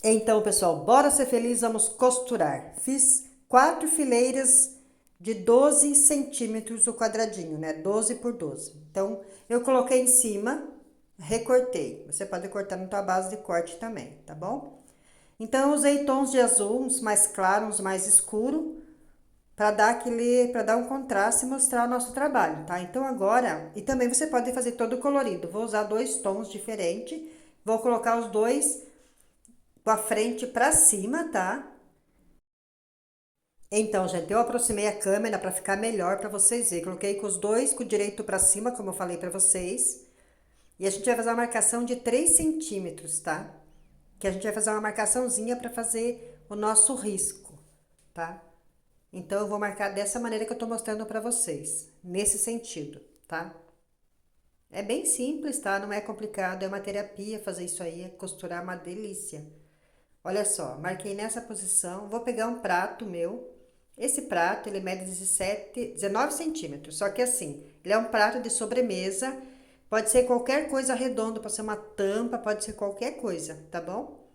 Então, pessoal, bora ser feliz, vamos costurar. Fiz 4 fileiras de 12 centímetros o quadradinho, né? 12 por 12. Então, eu coloquei em cima, recortei. Você pode cortar na tua base de corte também, tá bom? Então, eu usei tons de azul, uns mais claros, uns mais escuros, para dar um contraste e mostrar o nosso trabalho, tá? Então, agora, e também você pode fazer todo colorido. Vou usar 2 tons diferentes, vou colocar os dois com a frente para cima, tá? Então, gente, eu aproximei a câmera para ficar melhor para vocês verem. Coloquei com os dois com o direito para cima, como eu falei para vocês. E a gente vai fazer uma marcação de 3 centímetros, tá? Que a gente vai fazer uma marcaçãozinha para fazer o nosso risco, tá? Então, eu vou marcar dessa maneira que eu tô mostrando para vocês. Nesse sentido, tá? É bem simples, tá? Não é complicado, é uma terapia fazer isso aí, é costurar uma delícia. Olha só, marquei nessa posição, vou pegar um prato meu. Esse prato, ele mede 19 centímetros, só que assim, ele é um prato de sobremesa, pode ser qualquer coisa redonda, pode ser uma tampa, pode ser qualquer coisa, tá bom?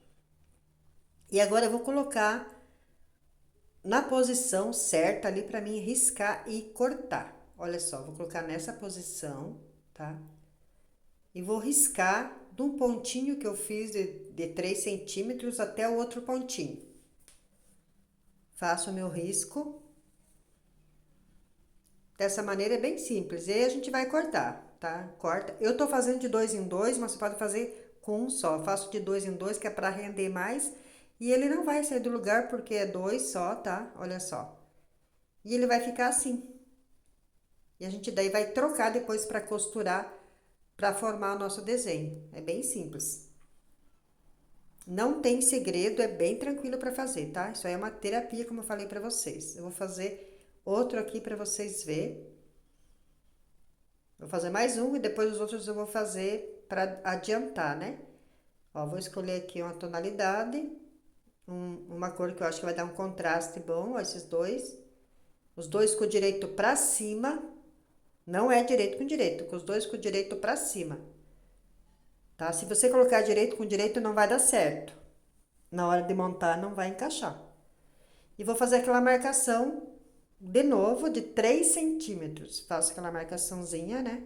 E agora eu vou colocar na posição certa ali para mim riscar e cortar. Olha só, vou colocar nessa posição, tá? E vou riscar de um pontinho que eu fiz de 3 centímetros até o outro pontinho. Faço o meu risco. Dessa maneira é bem simples. E aí a gente vai cortar, tá? Corta. Eu tô fazendo de 2 em 2, mas você pode fazer com um só. Eu faço de 2 em 2, que é para render mais. E ele não vai sair do lugar porque é 2 só, tá? Olha só. E ele vai ficar assim. E a gente daí vai trocar depois para costurar, para formar o nosso desenho. É bem simples. Não tem segredo, é bem tranquilo para fazer, tá? Isso aí é uma terapia, como eu falei para vocês. Eu vou fazer outro aqui para vocês verem. Vou fazer mais um e depois os outros eu vou fazer para adiantar, né? Ó, vou escolher aqui uma tonalidade, uma cor que eu acho que vai dar um contraste bom, ó, esses dois. Os dois com o direito para cima, não é direito com direito, com os dois com o direito para cima, tá? Se você colocar direito com direito não vai dar certo. Na hora de montar não vai encaixar. E vou fazer aquela marcação de novo de 3 centímetros. Faço aquela marcaçãozinha, né?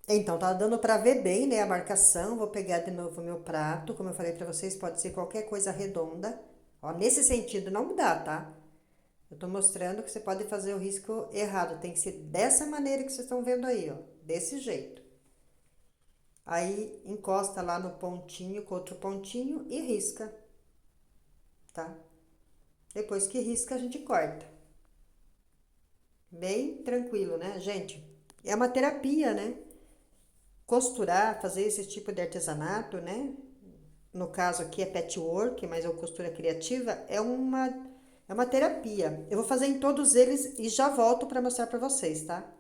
Então, tá dando para ver bem, né, a marcação. Vou pegar de novo o meu prato. Como eu falei para vocês, pode ser qualquer coisa redonda. Ó, nesse sentido não dá, tá? Eu tô mostrando que você pode fazer o risco errado. Tem que ser dessa maneira que vocês estão vendo aí, ó. Desse jeito. Aí, encosta lá no pontinho com outro pontinho e risca, tá? Depois que risca, a gente corta. Bem tranquilo, né, gente? É uma terapia, né? Costurar, fazer esse tipo de artesanato, né? No caso aqui é patchwork, mas é uma costura criativa, é uma terapia. Eu vou fazer em todos eles e já volto para mostrar para vocês, tá?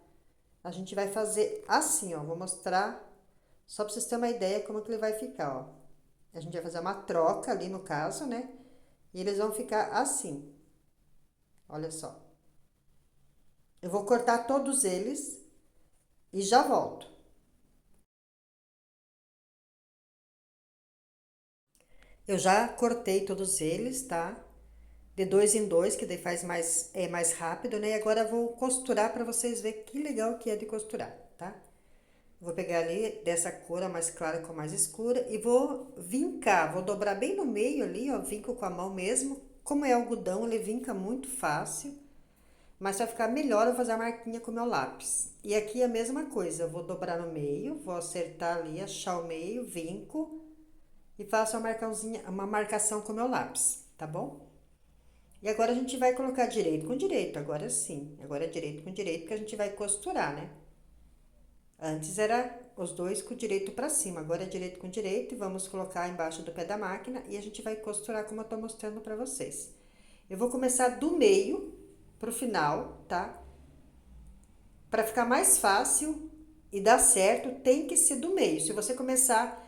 A gente vai fazer assim, ó, vou mostrar só para vocês terem uma ideia como que ele vai ficar, ó. A gente vai fazer uma troca ali no caso, né? E eles vão ficar assim. Olha só. Eu vou cortar todos eles e já volto. Eu já cortei todos eles, tá? De 2 em 2, que daí faz mais rápido, né? E agora eu vou costurar para vocês verem que legal que é de costurar, tá? Vou pegar ali dessa cor, a mais clara com a mais escura, e vou vincar, vou dobrar bem no meio ali, ó, vinco com a mão mesmo. Como é algodão, ele vinca muito fácil, mas vai ficar melhor eu fazer a marquinha com o meu lápis. E aqui a mesma coisa, eu vou dobrar no meio, vou acertar ali, achar o meio, vinco e faço uma marcação com o meu lápis, tá bom? E agora a gente vai colocar direito com direito, agora sim. Agora é direito com direito que a gente vai costurar, né? Antes era os dois com direito para cima, agora é direito com direito e vamos colocar embaixo do pé da máquina e a gente vai costurar como eu tô mostrando para vocês. Eu vou começar do meio pro final, tá? Para ficar mais fácil e dar certo, tem que ser do meio. Se você começar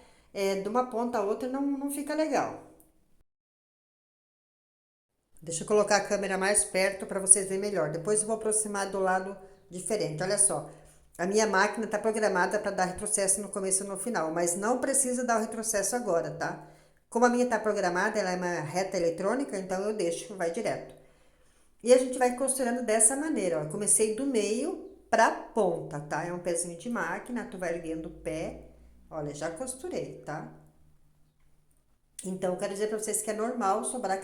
de uma ponta a outra, não fica legal. Deixa eu colocar a câmera mais perto para vocês verem melhor. Depois eu vou aproximar do lado diferente. Olha só. A minha máquina está programada para dar retrocesso no começo e no final, mas não precisa dar o retrocesso agora, tá? Como a minha está programada, ela é uma reta eletrônica, então eu deixo, vai direto. E a gente vai costurando dessa maneira, ó. Eu comecei do meio pra ponta, tá? É um pezinho de máquina, tu vai erguendo o pé. Olha, já costurei, tá? Então, eu quero dizer pra vocês que é normal sobrar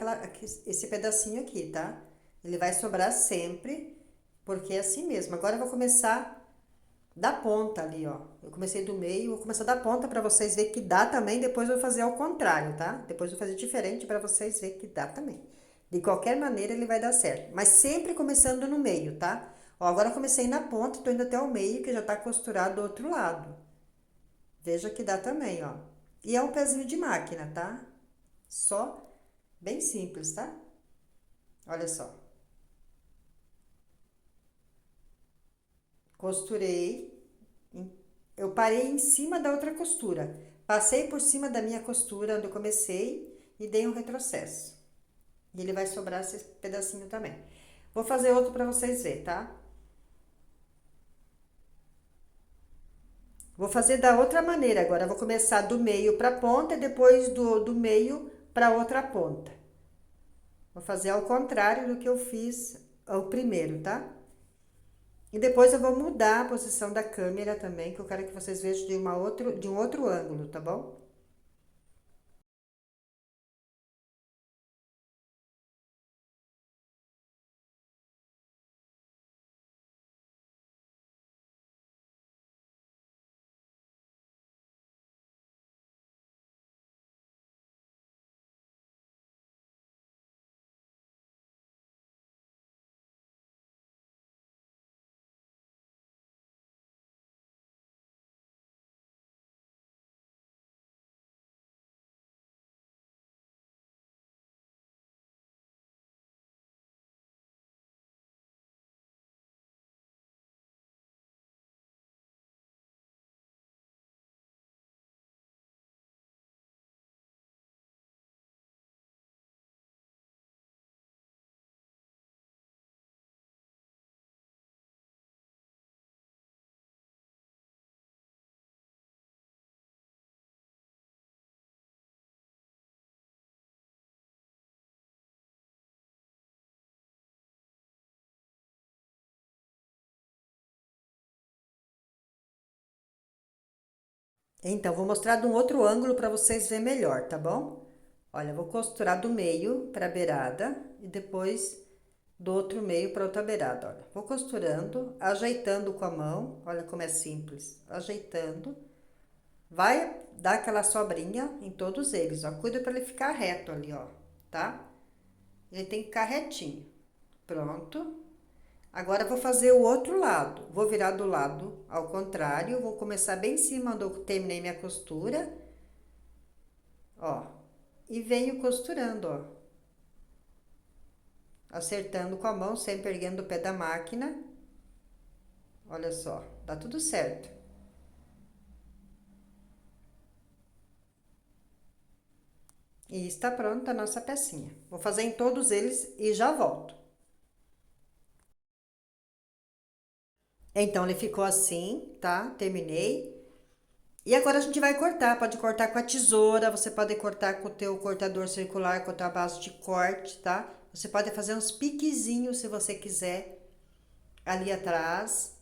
esse pedacinho aqui, tá? Ele vai sobrar sempre, porque é assim mesmo. Agora eu vou começar da ponta ali, ó. Eu comecei do meio, vou começar da ponta pra vocês verem que dá também, depois eu vou fazer ao contrário, tá? Depois eu vou fazer diferente pra vocês verem que dá também. De qualquer maneira ele vai dar certo, mas sempre começando no meio, tá? Ó, agora eu comecei na ponta, tô indo até o meio, que já tá costurado do outro lado. Veja que dá também, ó. E é um pezinho de máquina, tá? Só bem simples, tá? Olha só. Costurei, eu parei em cima da outra costura. Passei por cima da minha costura onde eu comecei e dei um retrocesso. E ele vai sobrar esse pedacinho também. Vou fazer outro para vocês verem, tá? Vou fazer da outra maneira agora. Vou começar do meio para a ponta e depois do meio para outra ponta. Vou fazer ao contrário do que eu fiz o primeiro, tá? E depois eu vou mudar a posição da câmera também, que eu quero que vocês vejam de um outro ângulo, tá bom? Então, vou mostrar de um outro ângulo para vocês verem melhor, tá bom? Olha, eu vou costurar do meio para a beirada e depois do outro meio para outra beirada, olha. Vou costurando, ajeitando com a mão, olha como é simples. Ajeitando. Vai dar aquela sobrinha em todos eles, ó. Cuida para ele ficar reto ali, ó, tá? Ele tem que ficar retinho. Pronto. Agora eu vou fazer o outro lado. Vou virar do lado ao contrário, vou começar bem em cima onde eu terminei minha costura, ó. E venho costurando, ó. Acertando com a mão, sempre erguendo o pé da máquina. Olha só, dá tudo certo. E está pronta a nossa pecinha. Vou fazer em todos eles e já volto. Então, ele ficou assim, tá? Terminei. E agora a gente vai cortar. Pode cortar com a tesoura, você pode cortar com o teu cortador circular, com a tua base de corte, tá? Você pode fazer uns piquezinhos se você quiser ali atrás,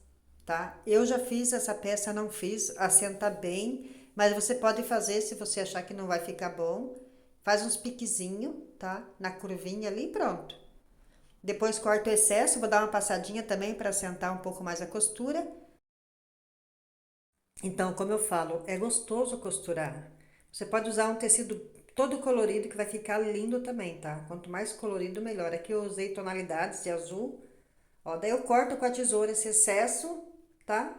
tá? Eu já fiz essa peça, não fiz, assenta bem, mas você pode fazer se você achar que não vai ficar bom. Faz uns piquezinhos, tá? Na curvinha ali e pronto. Depois corta o excesso, vou dar uma passadinha também para assentar um pouco mais a costura. Então, como eu falo, é gostoso costurar. Você pode usar um tecido todo colorido que vai ficar lindo também, tá? Quanto mais colorido, melhor. Aqui eu usei tonalidades de azul. Ó, daí eu corto com a tesoura esse excesso, tá?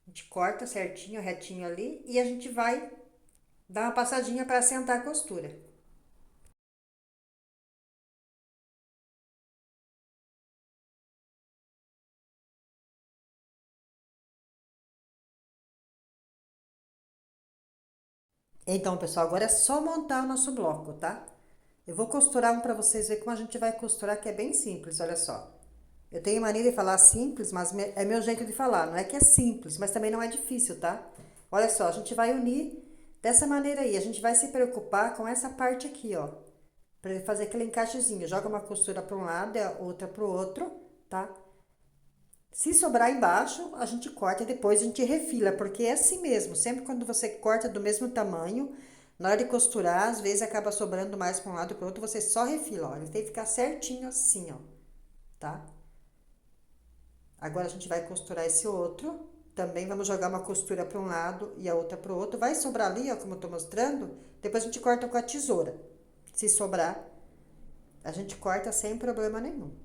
A gente corta certinho, retinho ali e a gente vai dar uma passadinha para assentar a costura. Então, pessoal, agora é só montar o nosso bloco, tá? Eu vou costurar um pra vocês verem como a gente vai costurar, que é bem simples, olha só. Eu tenho mania de falar simples, mas é meu jeito de falar. Não é que é simples, mas também não é difícil, tá? Olha só, a gente vai unir dessa maneira aí. A gente vai se preocupar com essa parte aqui, ó. Pra fazer aquele encaixezinho. Joga uma costura para um lado e a outra pro outro, tá? Se sobrar embaixo, a gente corta e depois a gente refila, porque é assim mesmo. Sempre quando você corta do mesmo tamanho, na hora de costurar, às vezes acaba sobrando mais para um lado e para o outro, você só refila, ó. Ele tem que ficar certinho assim, ó, tá? Agora a gente vai costurar esse outro. Também vamos jogar uma costura para um lado e a outra para o outro. Vai sobrar ali, ó, como eu tô mostrando. Depois a gente corta com a tesoura. Se sobrar, a gente corta sem problema nenhum.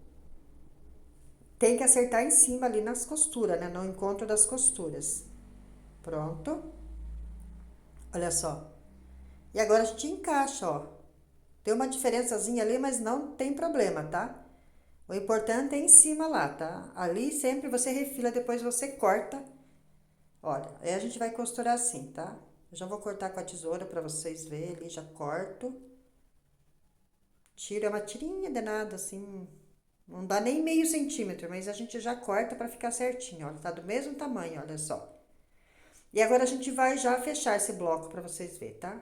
Tem que acertar em cima ali nas costuras, né? No encontro das costuras. Pronto. Olha só. E agora a gente encaixa, ó. Tem uma diferençazinha ali, mas não tem problema, tá? O importante é em cima lá, tá? Ali sempre você refila, depois você corta. Olha, aí a gente vai costurar assim, tá? Eu já vou cortar com a tesoura pra vocês verem ali, já corto. Tiro, é uma tirinha de nada, assim, não dá nem meio centímetro, mas a gente já corta pra ficar certinho, ó. Tá do mesmo tamanho, olha só. E agora a gente vai já fechar esse bloco pra vocês verem, tá?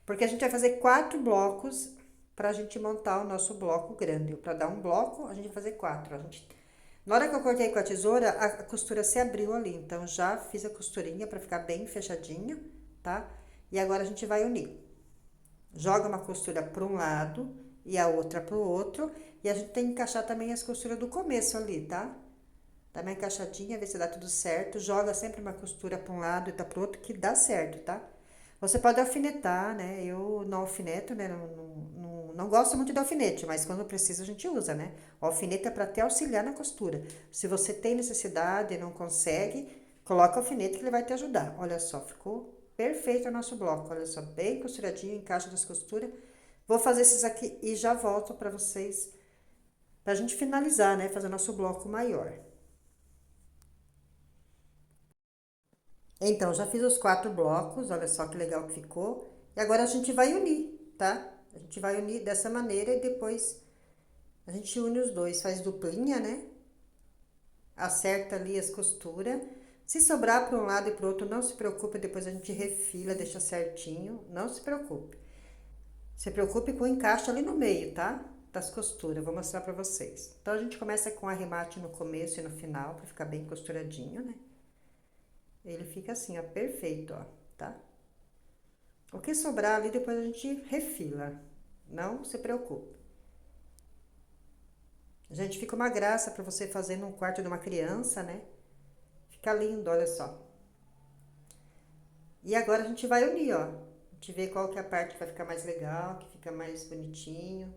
Porque a gente vai fazer 4 blocos pra gente montar o nosso bloco grande. Pra dar um bloco, a gente vai fazer 4. Na hora que eu cortei com a tesoura, a costura se abriu ali. Então, já fiz a costurinha pra ficar bem fechadinho, tá? E agora a gente vai unir. Joga uma costura para um lado e a outra pro outro. E a gente tem que encaixar também as costuras do começo ali, tá? Dá uma encaixadinha, ver se dá tudo certo. Joga sempre uma costura para um lado e tá pro outro, que dá certo, tá? Você pode alfinetar, né? Eu não alfineto, né? Não gosto muito de alfinete, mas quando precisa a gente usa, né? O alfinete é para até auxiliar na costura. Se você tem necessidade e não consegue, coloca o alfinete que ele vai te ajudar. Olha só, ficou perfeito o nosso bloco. Olha só, bem costuradinho, encaixa das costuras. Vou fazer esses aqui e já volto para vocês, pra gente finalizar, né? Fazer nosso bloco maior. Então, já fiz os 4 blocos, olha só que legal que ficou. E agora a gente vai unir, tá? A gente vai unir dessa maneira e depois a gente une os dois, faz duplinha, né? Acerta ali as costuras. Se sobrar para um lado e para o outro, não se preocupe, depois a gente refila, deixa certinho, não se preocupe. Se preocupe com o encaixe ali no meio, tá? Das costuras, vou mostrar para vocês. Então, a gente começa com arremate no começo e no final, para ficar bem costuradinho, né? Ele fica assim, ó, perfeito, ó, tá? O que sobrar ali, depois a gente refila. Não se preocupe. Gente, fica uma graça para você fazer num quarto de uma criança, né? Fica lindo, olha só. E agora a gente vai unir, ó. A gente vê qual que é a parte que vai ficar mais legal, que fica mais bonitinho,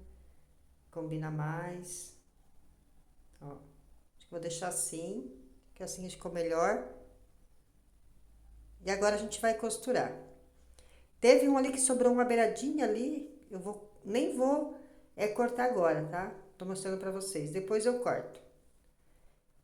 combina mais. Ó, acho que vou deixar assim, que assim ficou melhor. E agora a gente vai costurar. Teve um ali que sobrou uma beiradinha ali, nem vou cortar agora, tá? Tô mostrando pra vocês. Depois eu corto.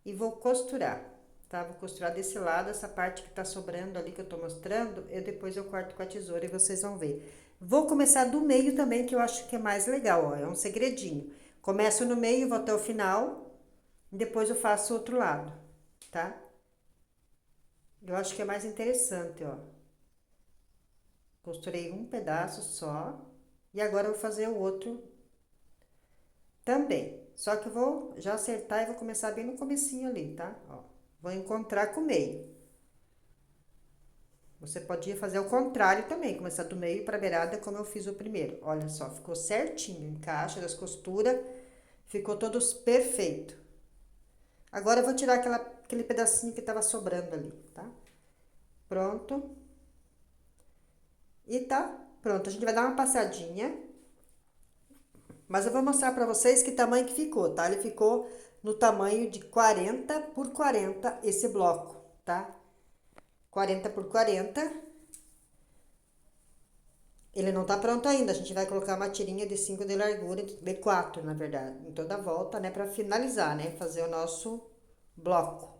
E vou costurar, tá? Vou costurar desse lado, essa parte que tá sobrando ali que eu tô mostrando, depois eu corto com a tesoura e vocês vão ver. Vou começar do meio também, que eu acho que é mais legal, ó, é um segredinho. Começo no meio, vou até o final, e depois eu faço o outro lado, tá? Eu acho que é mais interessante, ó. Costurei um pedaço só, e agora eu vou fazer o outro também. Só que eu vou já acertar e vou começar bem no comecinho ali, tá? Ó, vou encontrar com o meio. Você podia fazer o contrário também, começar do meio para a beirada, como eu fiz o primeiro. Olha só, ficou certinho, encaixa das costuras, ficou todos perfeito. Agora eu vou tirar aquele pedacinho que tava sobrando ali, tá? Pronto. E tá pronto, a gente vai dar uma passadinha, mas eu vou mostrar para vocês que tamanho que ficou, tá? Ele ficou no tamanho de 40 por 40 esse bloco, tá? 40 por 40. Ele não tá pronto ainda, a gente vai colocar uma tirinha de 5 de largura, de 4, na verdade, em toda a volta, né, pra finalizar, né, fazer o nosso bloco.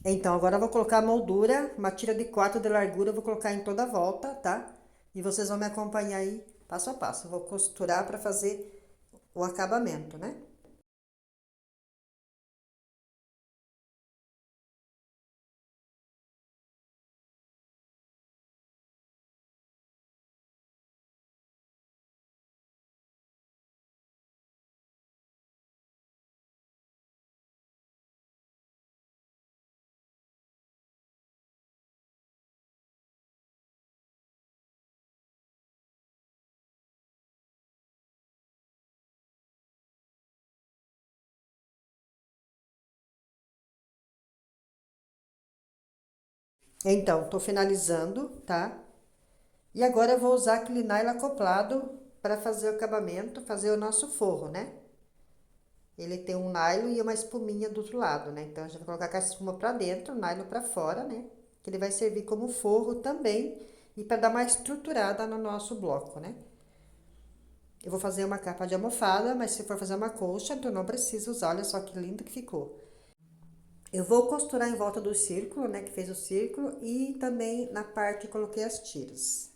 Então, agora eu vou colocar a moldura, uma tira de 4 de largura, eu vou colocar em toda a volta, tá? E vocês vão me acompanhar aí passo a passo. Eu vou costurar para fazer o acabamento, né? Então, tô finalizando, tá? E agora eu vou usar aquele nylon acoplado para fazer o acabamento, fazer o nosso forro, né? Ele tem um nylon e uma espuminha do outro lado, né? Então, a gente vai colocar com a espuma para dentro, o nylon para fora, né? Que ele vai servir como forro também e para dar mais estruturada no nosso bloco, né? Eu vou fazer uma capa de almofada, mas se for fazer uma colcha, então não precisa usar, olha só que lindo que ficou. Eu vou costurar em volta do círculo, né, que fez o círculo, e também na parte que coloquei as tiras.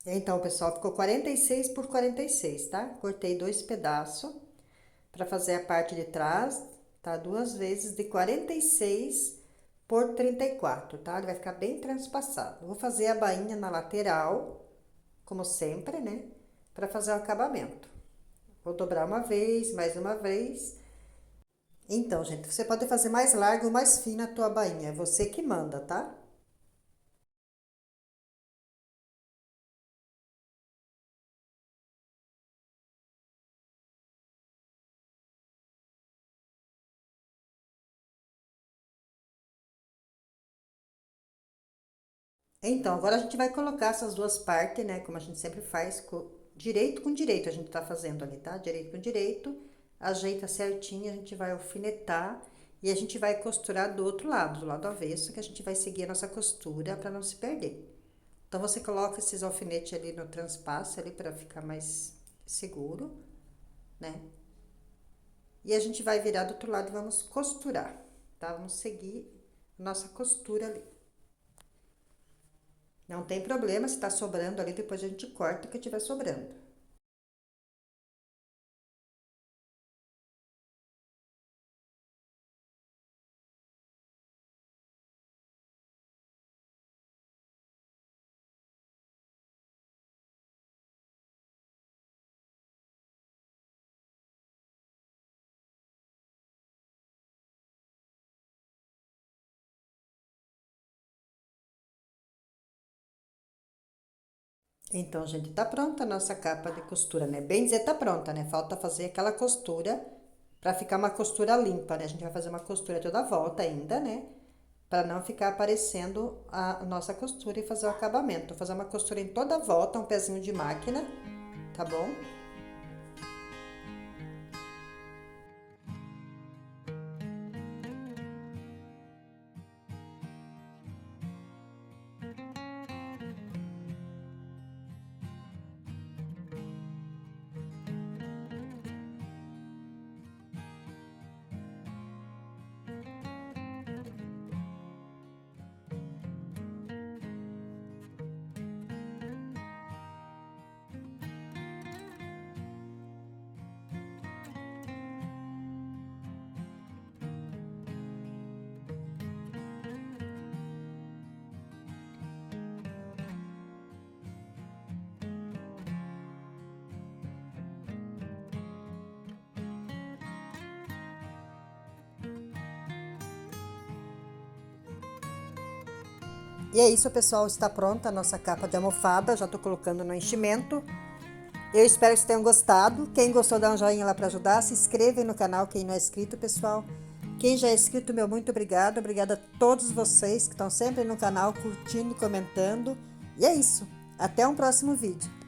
Então, pessoal, ficou 46 por 46, tá? Cortei dois pedaços para fazer a parte de trás, tá? Duas vezes de 46 por 34, tá? Ele vai ficar bem transpassado. Vou fazer a bainha na lateral, como sempre, né? Para fazer o acabamento. Vou dobrar uma vez, mais uma vez. Então, gente, você pode fazer mais larga ou mais fina a tua bainha, é você que manda, tá? Então, agora a gente vai colocar essas duas partes, né? Como a gente sempre faz, direito com direito a gente tá fazendo ali, tá? Direito com direito, ajeita certinho, a gente vai alfinetar e a gente vai costurar do lado avesso, que a gente vai seguir a nossa costura para não se perder. Então, você coloca esses alfinetes ali no transpasso ali para ficar mais seguro, né? E a gente vai virar do outro lado e vamos costurar, tá? Vamos seguir nossa costura ali. Não tem problema se tá sobrando ali, depois a gente corta o que tiver sobrando. Então, gente, tá pronta a nossa capa de costura, né? Bem dizer, tá pronta, né? Falta fazer aquela costura pra ficar uma costura limpa, né? A gente vai fazer uma costura toda a volta ainda, né? Pra não ficar aparecendo a nossa costura e fazer o acabamento. Vou fazer uma costura em toda a volta, um pezinho de máquina, tá bom? E é isso, pessoal, está pronta a nossa capa de almofada, já tô colocando no enchimento. Eu espero que vocês tenham gostado. Quem gostou, dá um joinha lá para ajudar. Se inscrevem no canal, quem não é inscrito, pessoal. Quem já é inscrito, meu muito obrigado. Obrigada a todos vocês que estão sempre no canal, curtindo, comentando. E é isso. Até um próximo vídeo.